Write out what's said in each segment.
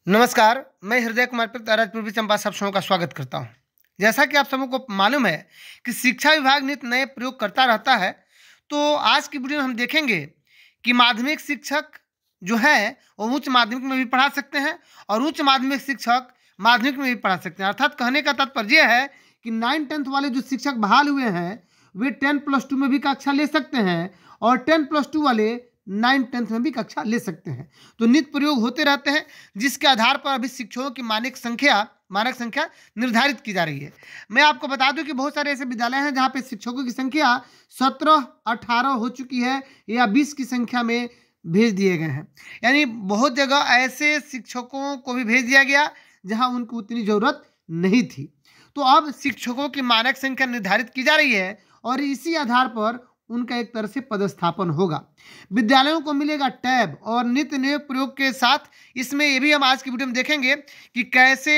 नमस्कार, मैं हृदय कुमार पृथ्वीराज पूर्वी चंपा सब शों का स्वागत करता हूं। जैसा कि आप सबको मालूम है कि शिक्षा विभाग नित नए प्रयोग करता रहता है, तो आज की वीडियो में हम देखेंगे कि माध्यमिक शिक्षक जो है वो उच्च माध्यमिक में भी पढ़ा सकते हैं और उच्च माध्यमिक शिक्षक माध्यमिक में भी पढ़ा सकते हैं। अर्थात कहने का तात्पर्य है कि 9th-10th वाले जो शिक्षक बहाल हुए हैं वे 10+2 में भी कक्षा ले सकते हैं और 10+2 वाले 9th-10th में भी कक्षा ले सकते हैं। तो नित्य प्रयोग होते रहते हैं, जिसके आधार पर अभी शिक्षकों की मानक संख्या निर्धारित की जा रही है। मैं आपको बता दूं कि बहुत सारे ऐसे विद्यालय हैं जहां पे शिक्षकों की संख्या 17-18 हो चुकी है या 20 की संख्या में भेज दिए गए हैं। यानी बहुत जगह ऐसे शिक्षकों को भी भेज दिया गया जहां उनको उतनी जरूरत नहीं थी। तो अब शिक्षकों की मानक संख्या निर्धारित की जा रही है और इसी आधार पर उनका एक तरह से पदस्थापन होगा। विद्यालयों को मिलेगा टैब और नित्य नए प्रयोग के साथ इसमें ये भी हम आज की वीडियो में देखेंगे कि कैसे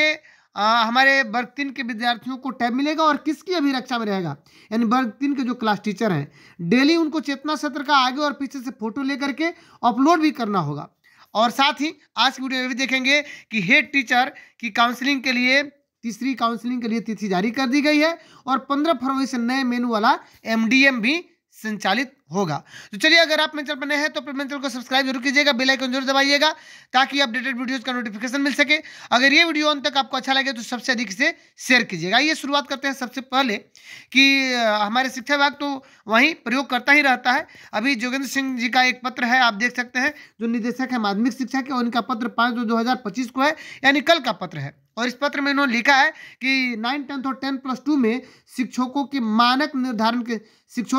हमारे वर्ग 3 के विद्यार्थियों को टैब मिलेगा और किसकी अभिरक्षा में रहेगा। यानी वर्ग 3 के जो क्लास टीचर हैं, डेली उनको चेतना सत्र का आगे और पीछे से फोटो लेकर के अपलोड भी करना होगा। और साथ ही आज की वीडियो में भी देखेंगे कि हेड टीचर की काउंसलिंग के लिए तीसरी काउंसलिंग के लिए तिथि जारी कर दी गई है और 15 फरवरी से नए मेनू वाला MDM भी संचालित होगा। तो चलिए, अगर आप मेरे चैनल पर नए हैं तो अपने चैनल को सब्सक्राइब जरूर कीजिएगा, बेल आइकन जरूर दबाइएगा ताकि अपडेटेड वीडियोस का नोटिफिकेशन मिल सके। अगर ये वीडियो अंत तक आपको अच्छा लगे तो सबसे अधिक इसे शेयर कीजिएगा। ये शुरुआत करते हैं सबसे पहले कि हमारे शिक्षा विभाग तो वहीं प्रयोग करता ही रहता है। अभी जोगेंद्र सिंह जी का एक पत्र है, आप देख सकते हैं, जो निदेशक है माध्यमिक शिक्षा के, और इनका पत्र 5/2/2025 को है, यानी कल का पत्र है। और इस पत्र में इन्होंने लिखा है कि 9th-10th और 10+2 में शिक्षकों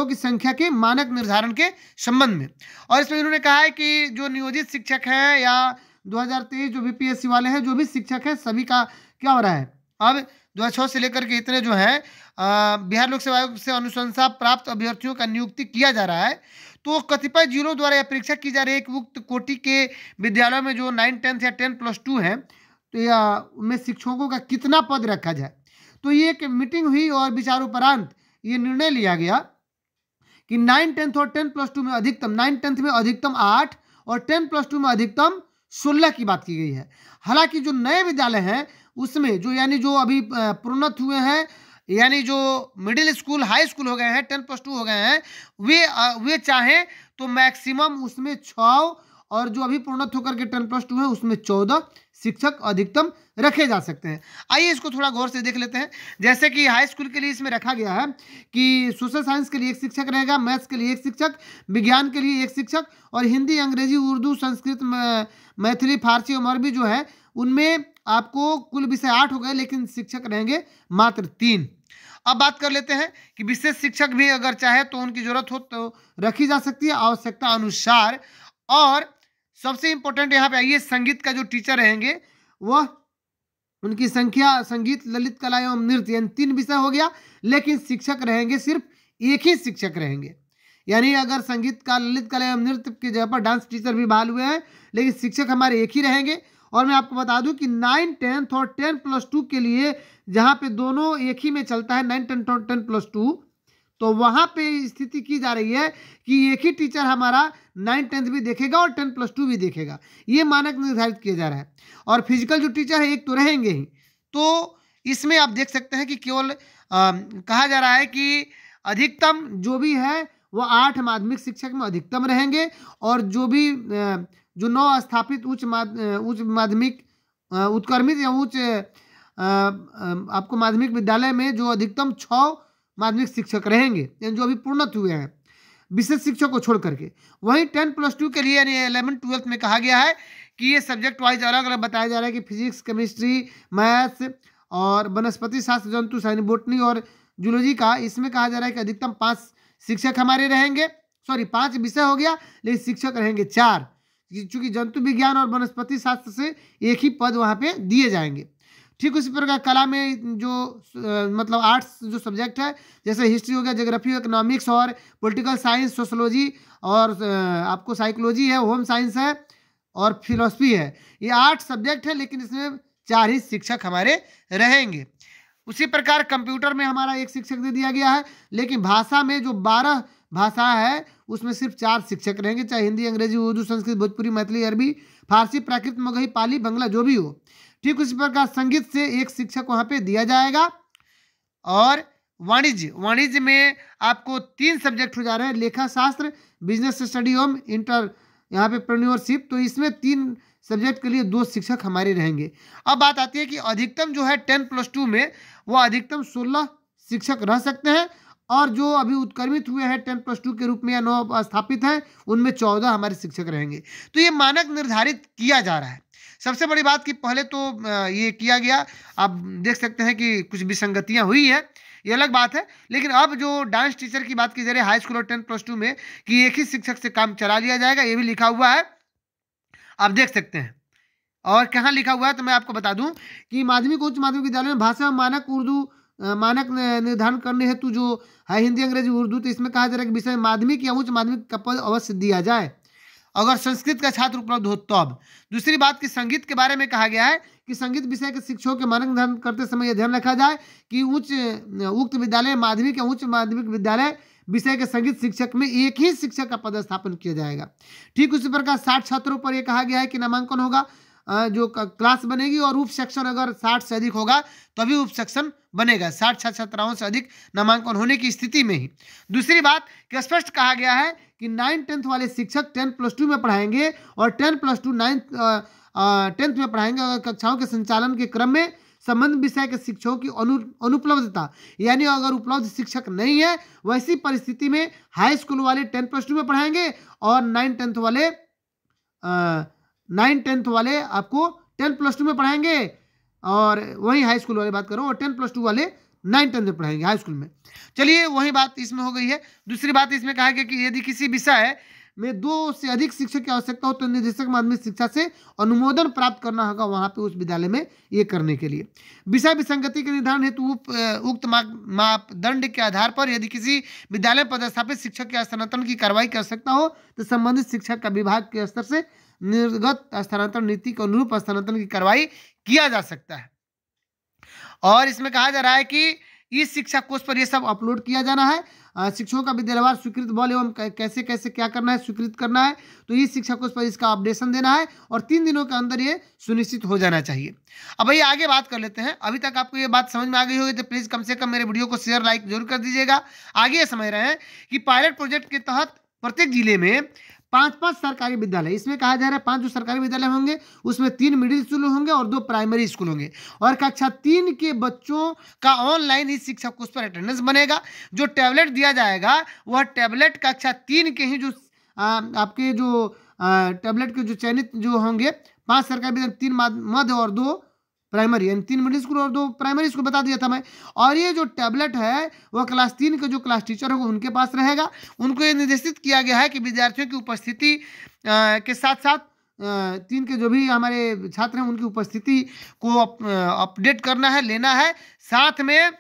की संख्या के मानक निर्धारण के संबंध में। और इसमें इन्होंने कहा है कि जो नियोजित शिक्षक हैं या 2023 जो BPSC वाले हैं, जो भी शिक्षक हैं, सभी का क्या हो रहा है, अब 2006 से लेकर के इतने जो हैं बिहार लोक सेवा आयोग से अनुशंसा प्राप्त अभ्यर्थियों का नियुक्ति किया जा रहा है। तो कतिपय जिलों द्वारा यह परीक्षा की जा रही है कि उक्त कोटि के विद्यालयों में जो 9th-10th या 10+2 है, तो या उनमें शिक्षकों का कितना पद रखा जाए। तो ये एक मीटिंग हुई और विचारोपरांत ये निर्णय लिया गया कि 9th-10th और 10+2 में अधिकतम 9th-10th में अधिकतम 8 और 10+2 में अधिकतम 16 की बात की गई है। हालांकि जो नए विद्यालय हैं उसमें जो यानी जो अभी प्रोन्नत हुए हैं, यानी जो मिडिल स्कूल हाई स्कूल हो गए हैं, 10+2 हो गए हैं, वे चाहें तो मैक्सिमम उसमें 6 और जो अभी प्रोन्नत होकर के 10+2 है उसमें 14 शिक्षक अधिकतम रखे जा सकते हैं। आइए इसको थोड़ा गौर से देख लेते हैं। जैसे कि हाई स्कूल के लिए इसमें रखा गया है कि सोशल साइंस के लिए एक शिक्षक रहेगा, मैथ्स के लिए एक शिक्षक, विज्ञान के लिए एक शिक्षक, और हिंदी, अंग्रेजी, उर्दू, संस्कृत, मैथिली, फारसी और अरबी जो है उनमें आपको कुल विषय 8 हो गए, लेकिन शिक्षक रहेंगे मात्र 3। अब बात कर लेते हैं कि विशेष शिक्षक भी अगर चाहे तो उनकी जरूरत हो तो रखी जा सकती है आवश्यकता अनुसार। और सबसे इंपॉर्टेंट यहाँ पे आइए, संगीत का जो टीचर रहेंगे वह उनकी संख्या संगीत, ललित कला एवं नृत्य, यानी 3 विषय हो गया, लेकिन शिक्षक रहेंगे सिर्फ एक ही शिक्षक रहेंगे। यानी अगर संगीत का, ललित कला एवं नृत्य की जगह पर डांस टीचर भी बहाल हुए हैं, लेकिन शिक्षक हमारे एक ही रहेंगे। और मैं आपको बता दूं कि 9th-10th और 10+2 के लिए जहाँ पे दोनों एक ही में चलता है, 9th-10th और 10+2, तो वहाँ पे स्थिति की जा रही है कि एक ही टीचर हमारा 9th-10th भी देखेगा और 10+2 भी देखेगा। ये मानक निर्धारित किया जा रहा है। और फिजिकल जो टीचर है एक तो रहेंगे ही। तो इसमें आप देख सकते हैं कि केवल कहा जा रहा है कि अधिकतम जो भी है वो 8 माध्यमिक शिक्षक में अधिकतम रहेंगे, और जो भी जो 9 स्थापित उच्च माध्यमिक उत्क्रमित या उच्च आपको माध्यमिक विद्यालय में जो अधिकतम 6 माध्यमिक शिक्षक रहेंगे, यानी जो अभी पूर्णत हुए हैं विशेष शिक्षक को छोड़ करके। वहीं 10+2 के लिए यानी 11th-12th में कहा गया है कि ये सब्जेक्ट वाइज अलग अलग बताया जा रहा है कि फिजिक्स, केमिस्ट्री, मैथ्स और वनस्पति शास्त्र, जंतु शास्त्र, बोटनी और जूलॉजी का, इसमें कहा जा रहा है कि अधिकतम 5 शिक्षक हमारे रहेंगे। 5 विषय हो गया, लेकिन शिक्षक रहेंगे 4, क्योंकि जंतु विज्ञान और वनस्पति शास्त्र से एक ही पद वहाँ पे दिए जाएंगे। ठीक उसी प्रकार कला में जो मतलब आर्ट्स जो सब्जेक्ट है, जैसे हिस्ट्री हो गया, ज्योग्राफी, इकोनॉमिक्स और पॉलिटिकल साइंस, सोशोलॉजी और आपको साइकोलॉजी है, होम साइंस है और फिलोसफी है, ये 8 सब्जेक्ट है, लेकिन इसमें 4 ही शिक्षक हमारे रहेंगे। उसी प्रकार कंप्यूटर में हमारा एक शिक्षक दे दिया गया है, लेकिन भाषा में जो 12 भाषा है उसमें सिर्फ 4 शिक्षक रहेंगे, चाहे हिंदी, अंग्रेजी, उर्दू, संस्कृत, भोजपुरी, मैथिली, अरबी, फारसी, प्राकृत, मगही, पाली, बंगला जो भी हो। ठीक उसी प्रकार संगीत से एक शिक्षक वहाँ पे दिया जाएगा। और वाणिज्य में आपको 3 सब्जेक्ट हो जा रहे हैं, लेखा शास्त्र, बिजनेस स्टडी और यहाँ पे प्रेन्योरशिप। तो इसमें 3 सब्जेक्ट के लिए 2 शिक्षक हमारे रहेंगे। अब बात आती है कि अधिकतम जो है 10+2 में वो अधिकतम 16 शिक्षक रह सकते हैं, और जो अभी उत्क्रमित हुए हैं 10+2 के रूप में या 9 स्थापित हैं, उनमें 14 हमारे शिक्षक रहेंगे। तो ये मानक निर्धारित किया जा रहा है। सबसे बड़ी बात कि पहले तो ये किया गया, आप देख सकते हैं कि कुछ विसंगतियां हुई हैं, ये अलग बात है, लेकिन अब जो डांस टीचर की बात की जा रही है हाई स्कूल और 10+2 में कि एक ही शिक्षक से काम चला लिया जाएगा, ये भी लिखा हुआ है, आप देख सकते हैं। और कहाँ लिखा हुआ है तो मैं आपको बता दूं कि माध्यमिक उच्च माध्यमिक विद्यालय में भाषा मानक उर्दू मानक निर्धारण करने हेतु जो है हिंदी, अंग्रेजी, उर्दू, तो इसमें कहा जा रहा है कि विषय माध्यमिक या उच्च माध्यमिक का पद अवश्य दिया जाए, अगर संस्कृत का छात्र उपलब्ध हो तो। अब दूसरी बात कि संगीत के बारे में कहा गया है कि संगीत विषय के शिक्षकों के मानक निर्धारण करते समय यह ध्यान रखा जाए कि उक्त विद्यालय माध्यमिक या उच्च माध्यमिक विद्यालय विषय के संगीत शिक्षक में एक ही शिक्षक का पदस्थापन किया जाएगा। ठीक उसी प्रकार 60 छात्रों पर यह कहा गया है कि नामांकन होगा, जो क्लास बनेगी, और उप सेक्शन अगर 60 से अधिक होगा तभी उप सेक्शन बनेगा, 60 छात्राओं से अधिक नामांकन होने की स्थिति में ही। दूसरी बात कि स्पष्ट कहा गया है कि 9th-10th वाले शिक्षक 10+2 में पढ़ाएंगे और 10+2 10th में पढ़ाएंगे, और कक्षाओं के संचालन के क्रम में संबंध विषय के शिक्षकों की अनुपलब्धता, यानी अगर उपलब्ध शिक्षक नहीं है, वैसी परिस्थिति में हाई स्कूल वाले 10+2 में पढ़ाएंगे और 9th-10th वाले आपको 10+2 में पढ़ाएंगे, और वही हाई स्कूल वाले बात करो, और 10+2 वाले 9th-10th में पढ़ाएंगे हाई स्कूल में। चलिए वही बात इसमें हो गई है। दूसरी बात इसमें कहा गया कि यदि किसी विषय में 2 से अधिक शिक्षक की आवश्यकता हो तो निदेशक माध्यमिक शिक्षा से अनुमोदन प्राप्त करना होगा वहां पे उस विद्यालय में ये करने के लिए। विषय विसंगति के निर्धारण हेतु उक्त मापदंड के आधार पर यदि किसी विद्यालय में पदस्थापित शिक्षक के स्थानांतरण की कार्रवाई की आवश्यकता हो तो संबंधित शिक्षक का विभाग के स्तर से निर्गत स्थानांतरण नीति के अनुरूप स्थानांतरण की कार्रवाई किया जा सकता है। और इसमें कहा जा रहा है कि इस शिक्षा कोष पर यह सब अपलोड किया जाना है। शिक्षकों का विद्यालयवार स्वीकृत बल एवं कैसे कैसे क्या करना है, स्वीकृत करना है, तो इस शिक्षा कोष पर इसका अपडेशन देना है, और 3 दिनों के अंदर ये सुनिश्चित हो जाना चाहिए। अब भाई आगे बात कर लेते हैं। अभी तक आपको ये बात समझ में आ गई होगी तो प्लीज़ कम से कम मेरे वीडियो को शेयर लाइक जरूर कर दीजिएगा। आगे समझ रहे हैं कि पायलट प्रोजेक्ट के तहत प्रत्येक जिले में 5-5 सरकारी विद्यालय, इसमें कहा जा रहा है 5 जो सरकारी विद्यालय होंगे उसमें 3 मिडिल स्कूल होंगे और 2 प्राइमरी स्कूल होंगे, और कक्षा 3 के बच्चों का ऑनलाइन इस शिक्षा कोष पर अटेंडेंस बनेगा। जो टैबलेट दिया जाएगा वह टैबलेट कक्षा 3 के ही जो आपके जो टैबलेट के जो चयनित जो होंगे 5 सरकारी विद्यालय, 3 मध्य और 2 प्राइमरी, यानी 3 मिडिल स्कूल और 2 प्राइमरी स्कूल बता दिया था मैं। और ये जो टैबलेट है वह क्लास 3 के जो क्लास टीचर होगा उनके पास रहेगा। उनको ये निर्देशित किया गया है कि विद्यार्थियों की उपस्थिति के साथ साथ 3 के जो भी हमारे छात्र हैं उनकी उपस्थिति को अपडेट करना है, लेना है। साथ में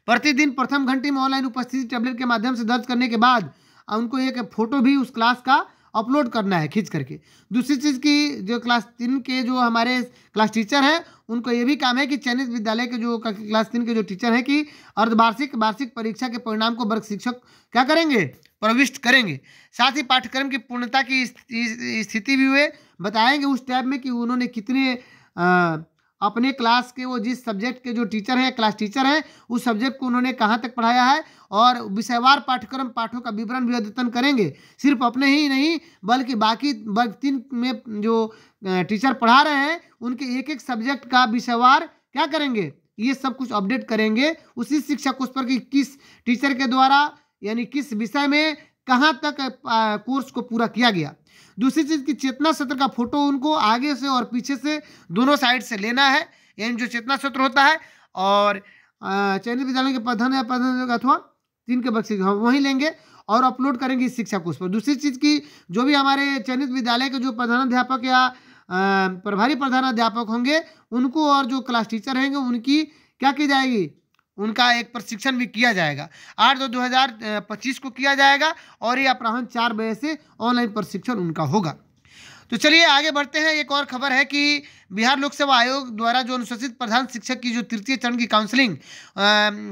प्रतिदिन प्रथम घंटे में ऑनलाइन उपस्थिति टैबलेट के माध्यम से दर्ज करने के बाद उनको एक फोटो भी उस क्लास का अपलोड करना है खींच करके। दूसरी चीज़ की जो क्लास 3 के जो हमारे क्लास टीचर हैं उनको ये भी काम है कि चयनित विद्यालय के जो क्लास 3 के जो टीचर हैं कि अर्धवार्षिक वार्षिक परीक्षा के परिणाम को वर्ग शिक्षक क्या करेंगे, प्रविष्ट करेंगे। साथ ही पाठ्यक्रम की पूर्णता की स्थिति भी वे बताएंगे उस टैब में कि उन्होंने कितने अपने क्लास के वो जिस सब्जेक्ट के जो टीचर हैं क्लास टीचर हैं उस सब्जेक्ट को उन्होंने कहाँ तक पढ़ाया है, और विषयवार पाठ्यक्रम पाठों का विवरण भी अद्यतन करेंगे। सिर्फ अपने ही नहीं बल्कि बाकी वर्ग 3 में जो टीचर पढ़ा रहे हैं उनके एक एक सब्जेक्ट का विषयवार क्या करेंगे, ये सब कुछ अपडेट करेंगे उसी शिक्षा कोष पर कि किस टीचर के द्वारा यानी किस विषय में कहाँ तक कोर्स को पूरा किया गया। दूसरी चीज़ की चेतना सत्र का फोटो उनको आगे से और पीछे से दोनों साइड से लेना है, यानी जो चेतना सत्र होता है और चयनित विद्यालय के प्रधान या प्रधान अथवा 3 के बक्से वहीं लेंगे और अपलोड करेंगे इस शिक्षा कोष पर। दूसरी चीज़ की जो भी हमारे चयनित विद्यालय के जो प्रधानाध्यापक या प्रभारी प्रधानाध्यापक होंगे उनको और जो क्लास टीचर रहेंगे उनकी क्या की जाएगी, उनका एक प्रशिक्षण भी किया जाएगा। 8/2/2025 को किया जाएगा और ये अपराह्न 4 बजे से ऑनलाइन प्रशिक्षण उनका होगा। तो चलिए आगे बढ़ते हैं। एक और खबर है कि बिहार लोक सेवा आयोग द्वारा जो अनुसूचित प्रधान शिक्षक की जो 3य चरण की काउंसलिंग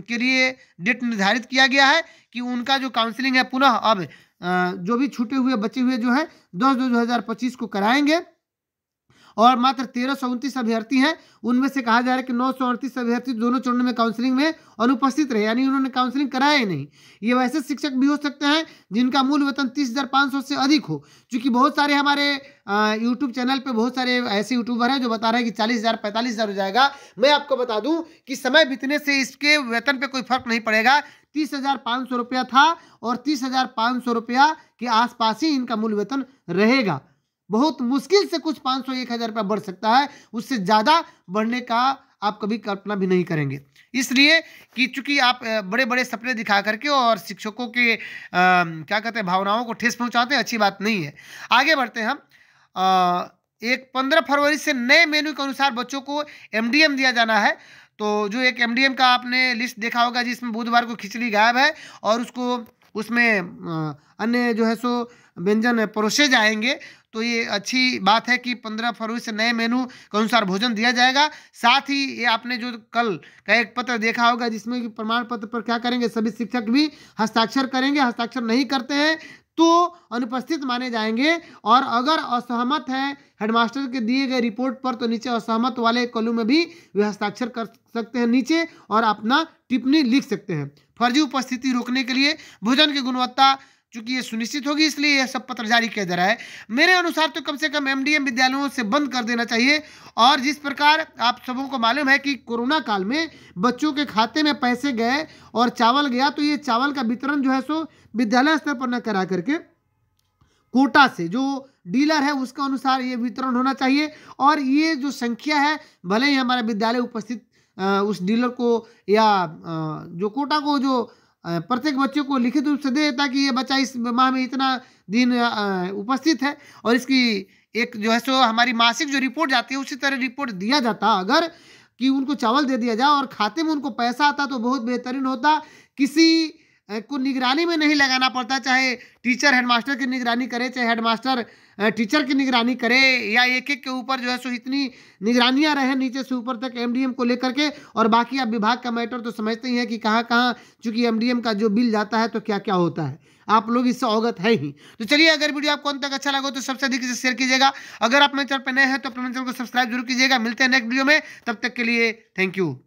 के लिए डेट निर्धारित किया गया है कि उनका जो काउंसलिंग है पुनः अब जो भी छूटे हुए बचे हुए जो है 10/2/2025 को कराएंगे। और मात्र 1329 अभ्यर्थी हैं। उनमें से कहा जा रहा है कि 938 अभ्यर्थी दोनों चरणों में काउंसलिंग में अनुपस्थित रहे, यानी उन्होंने काउंसलिंग कराया ही नहीं। ये वैसे शिक्षक भी हो सकते हैं जिनका मूल वेतन 30,500 से अधिक हो, क्योंकि बहुत सारे हमारे यूट्यूब चैनल पे बहुत सारे ऐसे यूट्यूबर हैं जो बता रहे हैं कि 40,000 45,000 हो जाएगा। मैं आपको बता दूं कि समय बीतने से इसके वेतन पे कोई फर्क नहीं पड़ेगा। 30,500 रुपया था और 30,500 रुपया के आसपास ही इनका मूल वेतन रहेगा। बहुत मुश्किल से कुछ 500 1,000 रुपया बढ़ सकता है, उससे ज़्यादा बढ़ने का आप कभी कल्पना भी नहीं करेंगे। इसलिए कि चूंकि आप बड़े बड़े सपने दिखा करके और शिक्षकों के क्या कहते हैं भावनाओं को ठेस पहुंचाते हैं, अच्छी बात नहीं है। आगे बढ़ते हैं हम। एक 15 फरवरी से नए मेन्यू के अनुसार बच्चों को MDM दिया जाना है। तो जो एक MDM का आपने लिस्ट देखा होगा जिसमें बुधवार को खिचड़ी गायब है और उसको उसमें अन्य जो है सो व्यंजन परोसे जाएंगे। तो ये अच्छी बात है कि 15 फरवरी से नए मेनू के अनुसार भोजन दिया जाएगा। साथ ही ये आपने जो कल का एक पत्र देखा होगा जिसमें कि प्रमाण पत्र पर क्या करेंगे, सभी शिक्षक भी हस्ताक्षर करेंगे। हस्ताक्षर नहीं करते हैं तो अनुपस्थित माने जाएंगे, और अगर असहमत है हेडमास्टर के दिए गए रिपोर्ट पर तो नीचे असहमत वाले कॉलम में भी वे हस्ताक्षर कर सकते हैं नीचे और अपना टिप्पणी लिख सकते हैं। फर्जी उपस्थिति रोकने के लिए भोजन की गुणवत्ता चूंकि ये सुनिश्चित होगी, इसलिए यह सब पत्र जारी किया जा रहा है। मेरे अनुसार तो कम से कम MDM विद्यालयों से बंद कर देना चाहिए। और जिस प्रकार आप सबों को मालूम है कि कोरोना काल में बच्चों के खाते में पैसे गए और चावल गया, तो ये चावल का वितरण जो है सो विद्यालय स्तर पर न करा करके कोटा से जो डीलर है उसके अनुसार ये वितरण होना चाहिए। और ये जो संख्या है, भले ही हमारा विद्यालय उपस्थित उस डीलर को या जो कोटा को जो प्रत्येक बच्चे को लिखित रूप से दे, ताकि ये बच्चा इस माह में इतना दिन उपस्थित है और इसकी एक जो है सो हमारी मासिक जो रिपोर्ट जाती है उसी तरह रिपोर्ट दिया जाता। अगर कि उनको चावल दे दिया जाए और खाते में उनको पैसा आता तो बहुत बेहतरीन होता। किसी को निगरानी में नहीं लगाना पड़ता, चाहे टीचर हेडमास्टर की निगरानी करे, चाहे हेडमास्टर टीचर की निगरानी करे, या एक एक के ऊपर जो है सो इतनी निगरानियां रहे नीचे से ऊपर तक MDM को लेकर के। और बाकी आप विभाग का मैटर तो समझते ही हैं कि कहाँ कहाँ चूंकि MDM का जो बिल जाता है तो क्या क्या होता है, आप लोग इससे अवगत है ही। तो चलिए, अगर वीडियो आपको अंत तक अच्छा लगा तो सबसे अधिक इसे शेयर कीजिएगा। अगर आप मेरे चैनल पर नए हैं तो अपने चैनल को सब्सक्राइब जरूर कीजिएगा। मिलते हैं नेक्स्ट वीडियो में, तब तक के लिए थैंक यू।